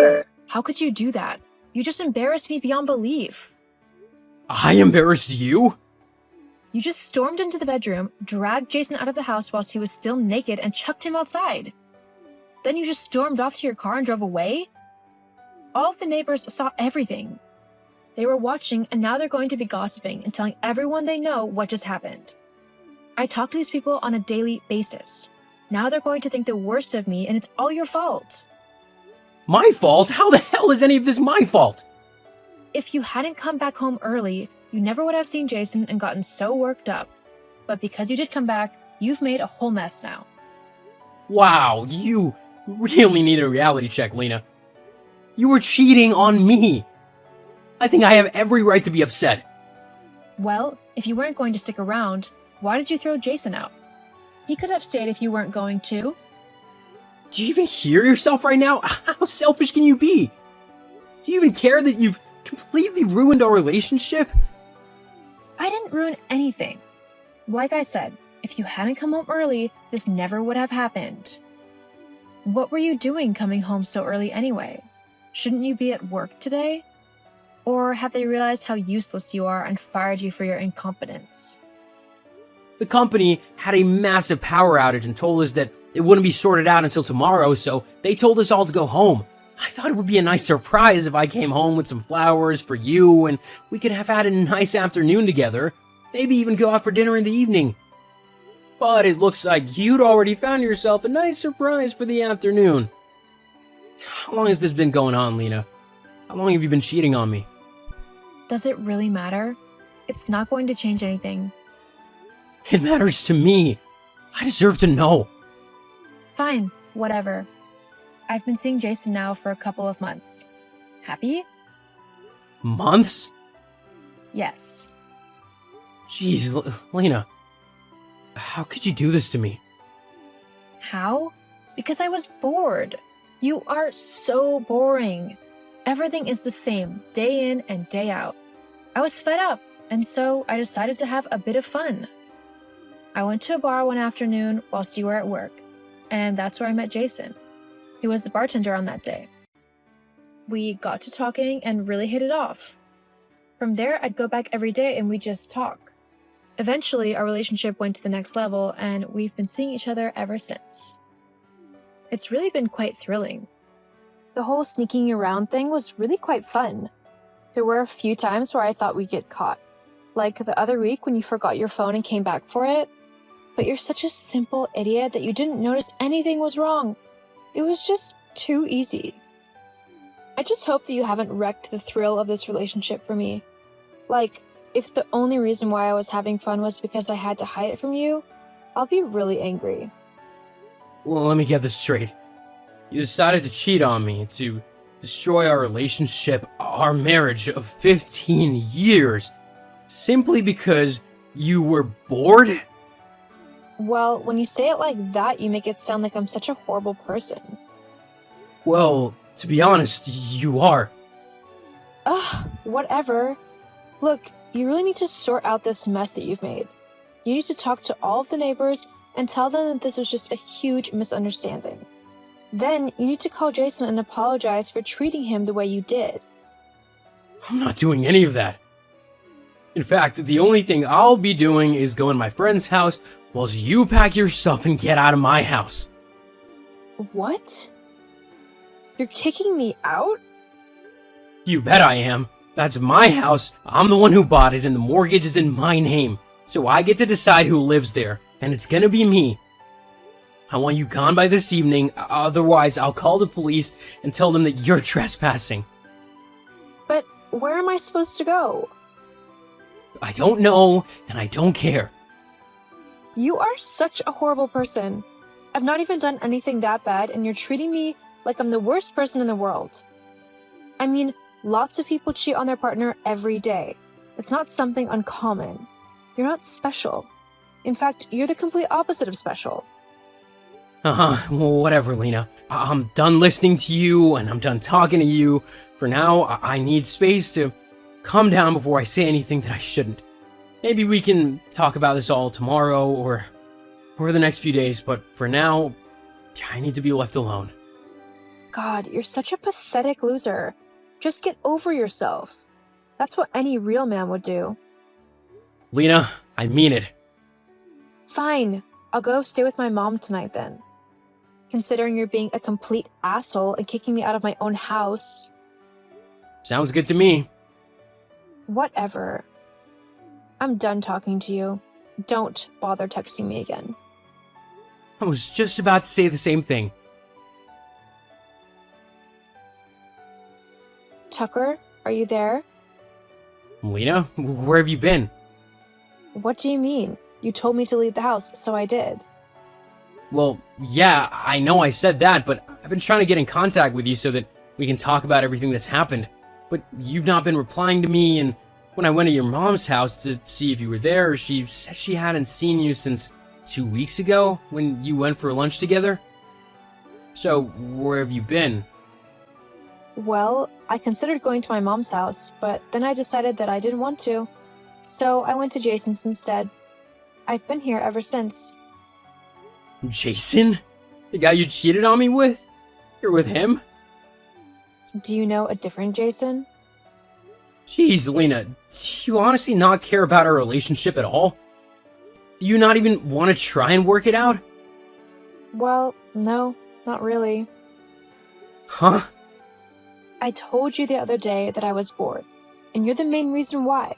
longer. How could you do that? You just embarrassed me beyond belief. I embarrassed you? You just stormed into the bedroom, dragged Jason out of the house whilst he was still naked, and chucked him outside. Then you just stormed off to your car and drove away? All of the neighbors saw everything. They were watching, and now they're going to be gossiping and telling everyone they know what just happened. I talk to these people on a daily basis. Now they're going to think the worst of me, and it's all your fault. My fault? How the hell is any of this my fault? If you hadn't come back home early, you never would have seen Jason and gotten so worked up. But because you did come back, you've made a whole mess now. Wow, you really need a reality check, Lena. You were cheating on me. I think I have every right to be upset. Well, if you weren't going to stick around, why did you throw Jason out? He could have stayed if you weren't going to. Do you even hear yourself right now? How selfish can you be? Do you even care that you've completely ruined our relationship? I didn't ruin anything. Like I said, if you hadn't come home early, this never would have happened. What were you doing coming home so early anyway? Shouldn't you be at work today? Or have they realized how useless you are and fired you for your incompetence? The company had a massive power outage and told us that it wouldn't be sorted out until tomorrow, so they told us all to go home. I thought it would be a nice surprise if I came home with some flowers for you and we could have had a nice afternoon together, maybe even go out for dinner in the evening. But it looks like you'd already found yourself a nice surprise for the afternoon. How long has this been going on, Lena? How long have you been cheating on me? Does it really matter? It's not going to change anything. It matters to me. I deserve to know. Fine, whatever. I've been seeing Jason now for a couple of months. Happy? Months? Yes. Jeez, Lena. How could you do this to me? How? Because I was bored. You are so boring. Everything is the same, day in and day out. I was fed up, and so I decided to have a bit of fun. I went to a bar one afternoon whilst you were at work, and that's where I met Jason. He was the bartender on that day. We got to talking and really hit it off. From there, I'd go back every day and we'd just talk. Eventually, our relationship went to the next level, and we've been seeing each other ever since. It's really been quite thrilling. The whole sneaking around thing was really quite fun. There were a few times where I thought we'd get caught. Like the other week when you forgot your phone and came back for it. But you're such a simple idiot that you didn't notice anything was wrong. It was just too easy. I just hope that you haven't wrecked the thrill of this relationship for me. Like, if the only reason why I was having fun was because I had to hide it from you, I'll be really angry. Well, let me get this straight. You decided to cheat on me, to destroy our relationship, our marriage of 15 years, simply because you were bored? Well, when you say it like that, you make it sound like I'm such a horrible person. Well, to be honest, you are. Ugh, whatever. Look, you really need to sort out this mess that you've made. You need to talk to all of the neighbors and tell them that this was just a huge misunderstanding. Then you need to call Jason and apologize for treating him the way you did. I'm not doing any of that. In fact, the only thing I'll be doing is go in my friend's house whilst you pack your stuff and get out of my house. What? You're kicking me out? You bet I am. That's my house. I'm the one who bought it and the mortgage is in my name. So I get to decide who lives there, and it's gonna be me. I want you gone by this evening, otherwise I'll call the police and tell them that you're trespassing. But where am I supposed to go? I don't know, and I don't care. You are such a horrible person. I've not even done anything that bad, and you're treating me like I'm the worst person in the world. I mean, lots of people cheat on their partner every day. It's not something uncommon. You're not special. In fact, you're the complete opposite of special. Well, whatever, Lena. I'm done listening to you, and I'm done talking to you. For now, I need space to calm down before I say anything that I shouldn't. Maybe we can talk about this all tomorrow, or the next few days, but for now, I need to be left alone. God, you're such a pathetic loser. Just get over yourself. That's what any real man would do. Lena, I mean it. Fine, I'll go stay with my mom tonight then. Considering you're being a complete asshole and kicking me out of my own house. Sounds good to me. Whatever. I'm done talking to you. Don't bother texting me again. I was just about to say the same thing. Tucker, are you there? Lena, where have you been? What do you mean? You told me to leave the house, so I did. Well, yeah, I know I said that, but I've been trying to get in contact with you so that we can talk about everything that's happened. But you've not been replying to me, and when I went to your mom's house to see if you were there, she said she hadn't seen you since 2 weeks ago when you went for lunch together. So, where have you been? Well, I considered going to my mom's house, but then I decided that I didn't want to. So I went to Jason's instead. I've been here ever since. Jason? The guy you cheated on me with? You're with him? Do you know a different Jason? Jeez, Lena, do you honestly not care about our relationship at all? Do you not even want to try and work it out? Well, no, not really. Huh? I told you the other day that I was bored, and you're the main reason why.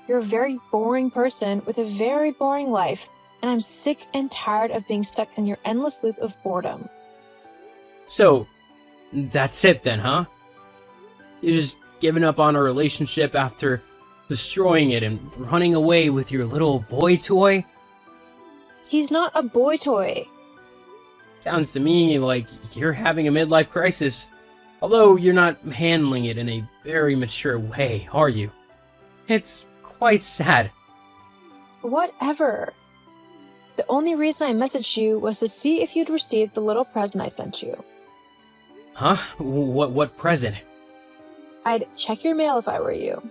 You're a very boring person with a very boring life, and I'm sick and tired of being stuck in your endless loop of boredom. So, that's it then, huh? You're just giving up on our relationship after destroying it and running away with your little boy toy? He's not a boy toy. Sounds to me like you're having a midlife crisis. Although you're not handling it in a very mature way, are you? It's quite sad. Whatever. The only reason I messaged you was to see if you'd received the little present I sent you. Huh? What present? I'd check your mail if I were you.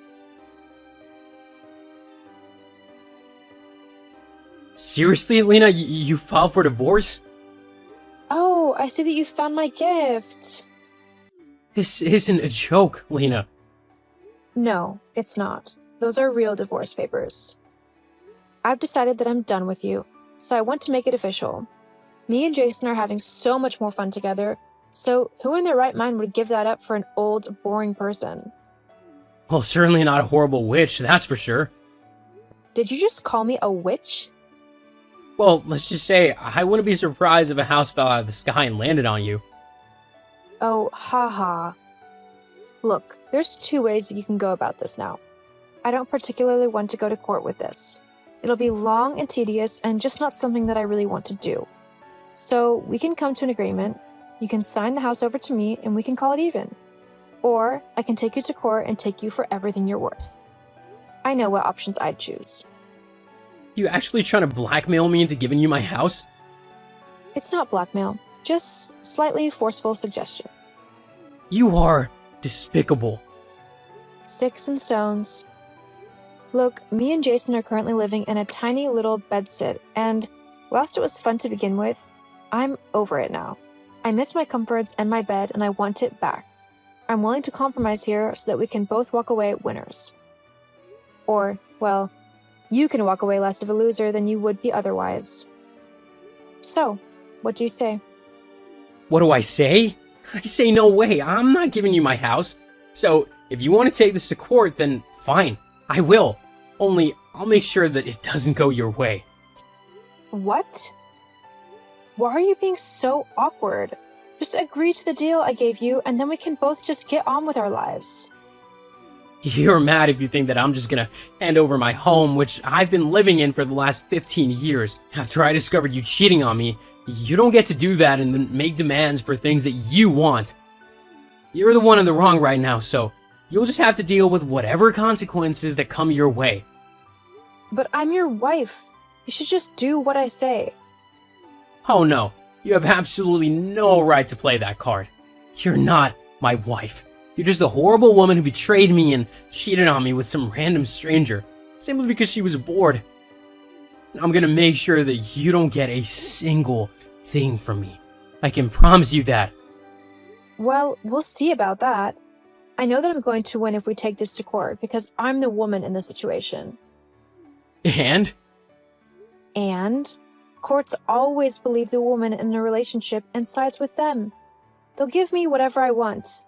Seriously, Lena? You filed for divorce? Oh, I see that you found my gift. This isn't a joke, Lena. No, it's not. Those are real divorce papers. I've decided that I'm done with you, so I want to make it official. Me and Jason are having so much more fun together, so who in their right mind would give that up for an old, boring person? Well, certainly not a horrible witch, that's for sure. Did you just call me a witch? Well, let's just say I wouldn't be surprised if a house fell out of the sky and landed on you. Oh, haha. Look, there's two ways you can go about this now. I don't particularly want to go to court with this. It'll be long and tedious and just not something that I really want to do. So we can come to an agreement. You can sign the house over to me and we can call it even. Or I can take you to court and take you for everything you're worth. I know what options I'd choose. You actually trying to blackmail me into giving you my house? It's not blackmail, just slightly forceful suggestion. You are despicable. Sticks and stones. Look, me and Jason are currently living in a tiny little bedsit, and whilst it was fun to begin with, I'm over it now. I miss my comforts and my bed, and I want it back. I'm willing to compromise here so that we can both walk away winners. Or, well, you can walk away less of a loser than you would be otherwise. So, what do you say? What do I say? I say no way, I'm not giving you my house. So, if you want to take this to court, then fine, I will. Only, I'll make sure that it doesn't go your way. What? Why are you being so awkward? Just agree to the deal I gave you, and then we can both just get on with our lives. You're mad if you think that I'm just gonna hand over my home, which I've been living in for the last 15 years. After I discovered you cheating on me, you don't get to do that and then make demands for things that you want. You're the one in the wrong right now, so you'll just have to deal with whatever consequences that come your way. But I'm your wife. You should just do what I say. Oh no, you have absolutely no right to play that card. You're not my wife. You're just a horrible woman who betrayed me and cheated on me with some random stranger, simply because she was bored. I'm gonna make sure that you don't get a single thing from me. I can promise you that. Well, we'll see about that. I know that I'm going to win if we take this to court because I'm the woman in the situation. And? And courts always believe the woman in a relationship and sides with them. They'll give me whatever I want,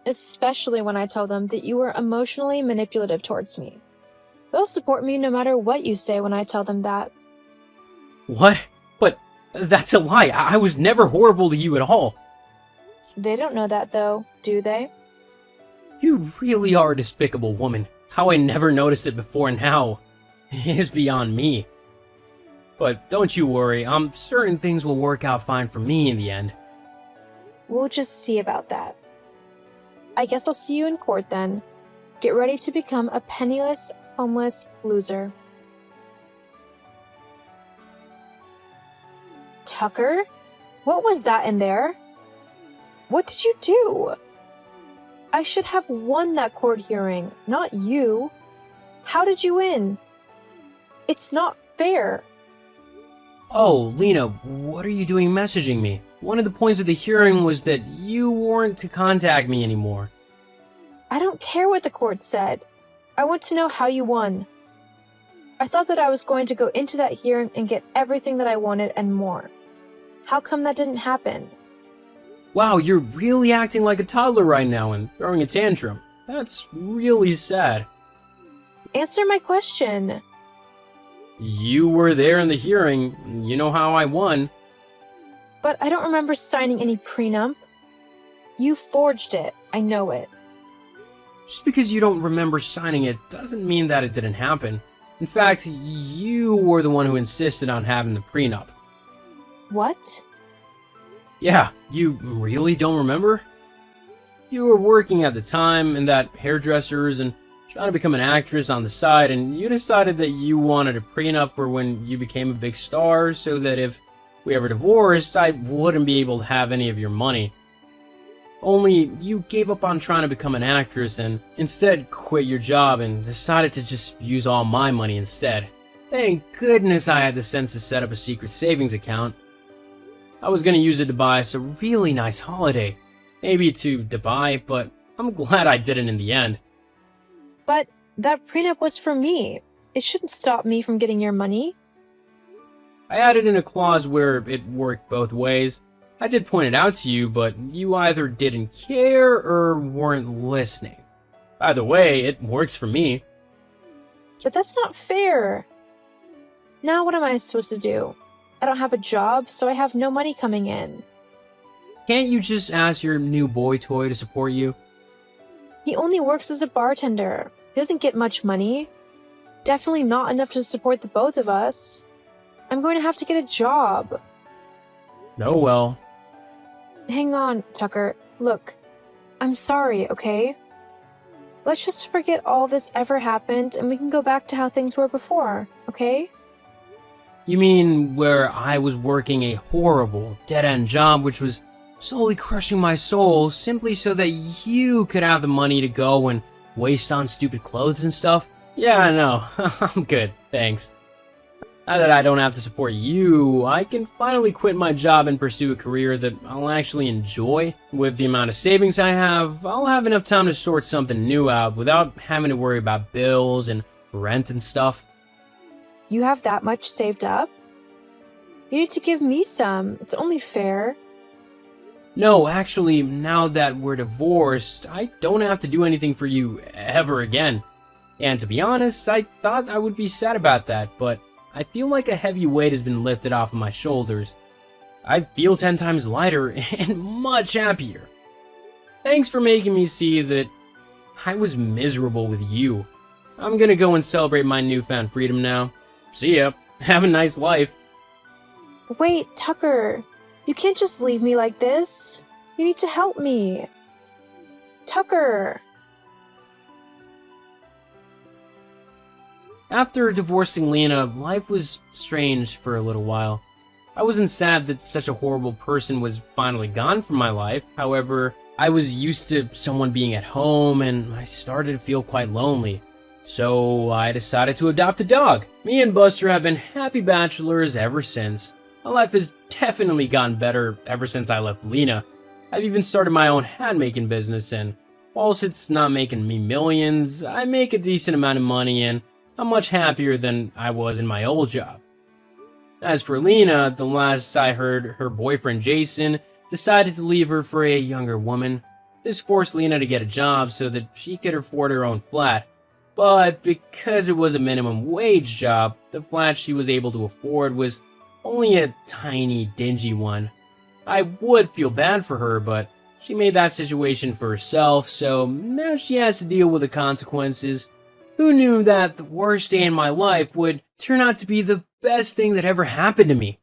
especially when I tell them that you were emotionally manipulative towards me. They'll support me no matter what you say when I tell them that. What? But that's a lie. I was never horrible to you at all. They don't know that though, do they? You really are a despicable woman. How I never noticed it before now is beyond me. But don't you worry, I'm certain things will work out fine for me in the end. We'll just see about that. I guess I'll see you in court then. Get ready to become a penniless, homeless loser. Tucker? What was that in there? What did you do? I should have won that court hearing, not you. How did you win? It's not fair. Oh, Lena, what are you doing messaging me? One of the points of the hearing was that you weren't to contact me anymore. I don't care what the court said. I want to know how you won. I thought that I was going to go into that hearing and get everything that I wanted and more. How come that didn't happen? Wow, you're really acting like a toddler right now and throwing a tantrum. That's really sad. Answer my question. You were there in the hearing. You know how I won. But I don't remember signing any prenup. You forged it. I know it. Just because you don't remember signing it doesn't mean that it didn't happen. In fact, you were the one who insisted on having the prenup. What? Yeah, you really don't remember? You were working at the time in that hairdresser's and trying to become an actress on the side, and you decided that you wanted a prenup for when you became a big star so that if we ever divorced, I wouldn't be able to have any of your money. Only you gave up on trying to become an actress and instead quit your job and decided to just use all my money instead. Thank goodness I had the sense to set up a secret savings account. I was gonna use it to buy us a really nice holiday. Maybe to Dubai, but I'm glad I didn't in the end. But that prenup was for me. It shouldn't stop me from getting your money. I added in a clause where it worked both ways. I did point it out to you, but you either didn't care or weren't listening. Either way, it works for me. But that's not fair. Now what am I supposed to do? I don't have a job, so I have no money coming in. Can't you just ask your new boy toy to support you? He only works as a bartender. He doesn't get much money. Definitely not enough to support the both of us. I'm going to have to get a job. Oh well. Hang on, Tucker. Look, I'm sorry, okay? Let's just forget all this ever happened and we can go back to how things were before, okay? You mean where I was working a horrible, dead-end job which was slowly crushing my soul simply so that you could have the money to go and waste on stupid clothes and stuff? Yeah, I know. I'm good, thanks. Now that I don't have to support you, I can finally quit my job and pursue a career that I'll actually enjoy. With the amount of savings I have, I'll have enough time to sort something new out without having to worry about bills and rent and stuff. You have that much saved up? You need to give me some. It's only fair. No, actually, now that we're divorced, I don't have to do anything for you ever again. And to be honest, I thought I would be sad about that, but I feel like a heavy weight has been lifted off of my shoulders. I feel 10 times lighter and much happier. Thanks for making me see that I was miserable with you. I'm gonna go and celebrate my newfound freedom now. See ya. Have a nice life. Wait, Tucker. You can't just leave me like this. You need to help me. Tucker. After divorcing Lena, life was strange for a little while. I wasn't sad that such a horrible person was finally gone from my life. However, I was used to someone being at home and I started to feel quite lonely. So I decided to adopt a dog. Me and Buster have been happy bachelors ever since. My life has definitely gotten better ever since I left Lena. I've even started my own hat making business, and whilst it's not making me millions, I make a decent amount of money and I'm much happier than I was in my old job. As for Lena, the last I heard, her boyfriend Jason decided to leave her for a younger woman. This forced Lena to get a job so that she could afford her own flat. But because it was a minimum wage job, the flat she was able to afford was only a tiny, dingy one. I would feel bad for her, but she made that situation for herself, so now she has to deal with the consequences. Who knew that the worst day in my life would turn out to be the best thing that ever happened to me?